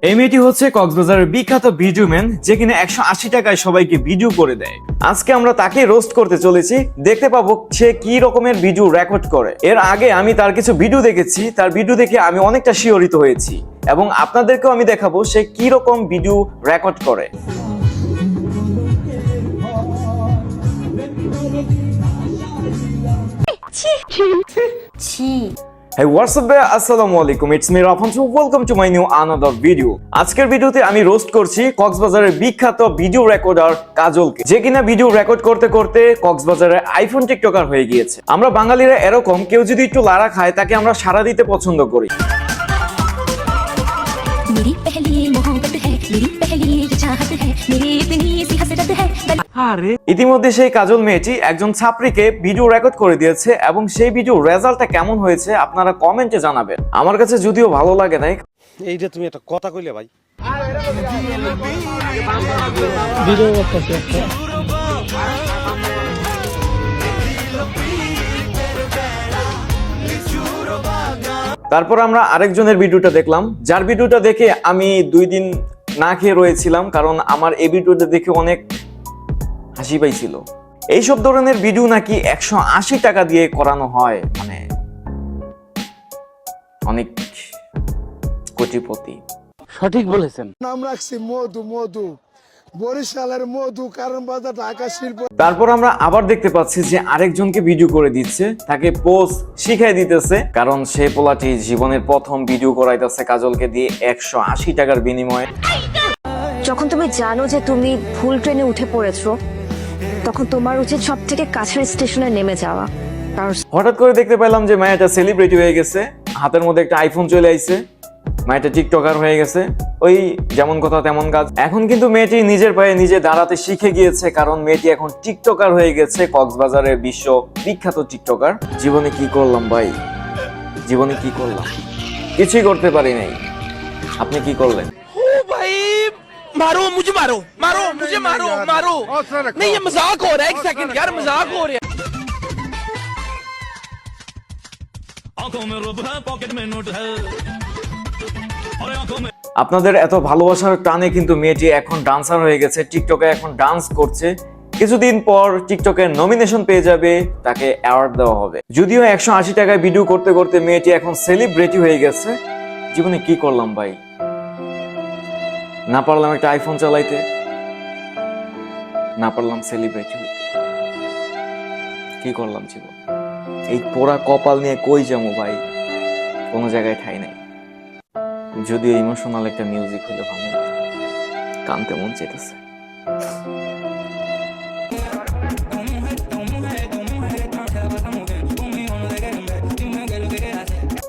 এই মেয়েটি হচ্ছে কক্সবাজারের বিখ্যাত ভিডিও ম্যান, যে কিনা 180 টাকায় সবাইকে ভিডিও করে দেয়। আজকে আমরা তাকে রোস্ট করতে চলেছি, দেখতে পাবো সে কি রকমের ভিডিও রেকর্ড করে। এর আগে আমি তার কিছু ভিডিও দেখেছি, তার ভিডিও দেখে আমি অনেকটা শিহরিত হয়েছি এবং আপনাদেরকেও আমি দেখাবো সে কি রকম ভিডিও রেকর্ড করে। Hey, what's up guys? Assalamu alaikum. It's me Rafan. So welcome to my new another video. আজকের ভিডিওতে আমি রোস্ট করছি কক্সবাজারের বিখ্যাত ভিডিও রেকর্ডার কাজলকে, যে কিনা ভিডিও রেকর্ড করতে করতে কক্সবাজারের আইফোন টিকটকার হয়ে গিয়েছে। আমরা বাঙালিরা এরকম, কেউ যদি একটু লাড়া খায় তাকে আমরা সাড়া দিতে পছন্দ করি। ইতিমধ্যে সেই কাজল মেয়েটি একজন ছাত্রীকে ভিডিও রেকর্ড করে দিয়েছে এবং সেই ভিডিও রেজাল্টটা কেমন হয়েছে আপনারা কমেন্টে জানাবেন। আমার কাছে যদিও ভালো লাগে নাই। এইটা তুমি একটা কথা কইলে ভাই। তারপর আমরা আরেকজনের ভিডিওটা দেখলাম, যার ভিডিওটা দেখে আমি 2 দিন না খেয়ে রয়েছিলাম, কারণ আমার এই ভিডিওটা দেখে অনেক হাসি পাইছিল। এইসব ধরনের ভিডিও নাকি 180 টাকা দিয়ে করানো হয়, মানে অনেক কোটিপতি। সঠিক বলেছেন। নাম রাখছি মধু, মধু বরিশালের মধু, কারণ বাজার ঢাকা শিল্প। তারপর আমরা আবার দেখতে পাচ্ছি যে আরেকজনকে ভিডিও করে দিচ্ছে, তাকে পোজ শিখাই দিতেছে, কারণ সে পোলাটি জীবনের প্রথম ভিডিও করাইতেছে কাজলকে দিয়ে 180 টাকার বিনিময়ে। যখন তুমি জানো যে তুমি ভুল ট্রেনে উঠে পড়েছো, তখন তোমার উচিত সব থেকে কাছের স্টেশনে নেমে যাওয়া। হঠাৎ করে দেখতে পেলাম যে মায়াটা সেলিব্রিটি হয়ে গেছে, হাতের মধ্যে একটা আইফোন চলে আইছে, মেয়েটা টিকটকার হয়ে গেছে। ওই যেমন কথা তেমন কাজ। এখন কিন্তু মেয়েটি নিজের পায়ে নিজে দাঁড়াতে শিখে গিয়েছে, কারণ মেয়েটি এখন টিকটকার হয়ে গেছে, কক্সবাজারের বিশ্ব বিখ্যাত টিকটকার। জীবনে কি করলাম ভাই, জীবনে কি করলাম? কিছুই করতে পারি নাই। আপনি কি করলেন? मारो मुझे, मारो मारो मुझे, मारो मारो नहीं, ये मजाक हो रहा है। एक सेकंड यार, मजाक हो रहा है। आंखों में रूप है, पॉकेट में नोट है, और आंखों में। আপনাদের এত ভালোবাসার টানে কিন্তু মেয়েটি এখন ডান্সার হয়ে গেছে, টিকটকে এখন ডান্স করছে। কিছুদিন পর টিকটকের নমিনেশন পেয়ে যাবে, তাকে অ্যাওয়ার্ড দেওয়া হবে। যদিও 180 টাকায় ভিডিও করতে করতে মেয়েটি এখন সেলিব্রিটি হয়ে গেছে। জীবনে কি করলাম ভাই? না পারলাম একটা আইফোন চালাইতে, না পারলাম সেলিব্রিটি হইতে। কি করলাম জীবন? এই পোড়া কপাল নিয়ে কই যাবো ভাই? কোনো জায়গায় ঠাই নাই। যদিও ইমোশনাল একটা মিউজিক হলে ভালো, কানতে মন চাইতেছে।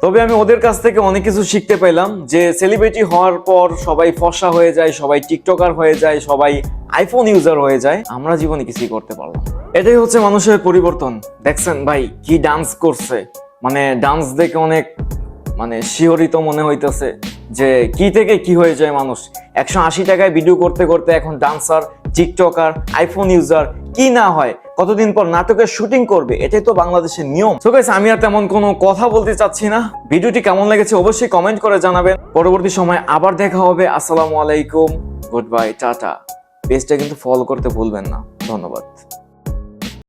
তবে আমি ওদের কাছ থেকে অনেক কিছু শিখতে পেলাম, যে সেলিব্রিটি হওয়ার পর সবাই ফর্সা হয়ে যায়, সবাই টিকটকার হয়ে যায়, সবাই আইফোন ইউজার হয়ে যায়। আমরা জীবনে কিছুই করতে পারলাম। এটাই হচ্ছে মানুষের পরিবর্তন। দেখছেন ভাই কি ডান্স করছে, মানে ডান্স দেখে অনেক শিহরিত মনে হইতেছে যে কি থেকে কি হয়ে যায় মানুষ। 180 টাকায় ভিডিও করতে করতে এখন ডান্সার, টিকটকার, আইফোন ইউজার, কি না হয়। কতদিন পর নাটকের শুটিং করবে, এটাই তো বাংলাদেশের নিয়ম। সো গাইস, আমি আর তেমন কোনো কথা বলতে চাচ্ছি না। ভিডিওটি কেমন লেগেছে অবশ্যই কমেন্ট করে জানাবেন। পরবর্তী সময় আবার দেখা হবে। আসসালামু আলাইকুম, গুড বাই, টাটা। পেজটা কিন্তু ফলো করতে ভুলবেন না। ধন্যবাদ।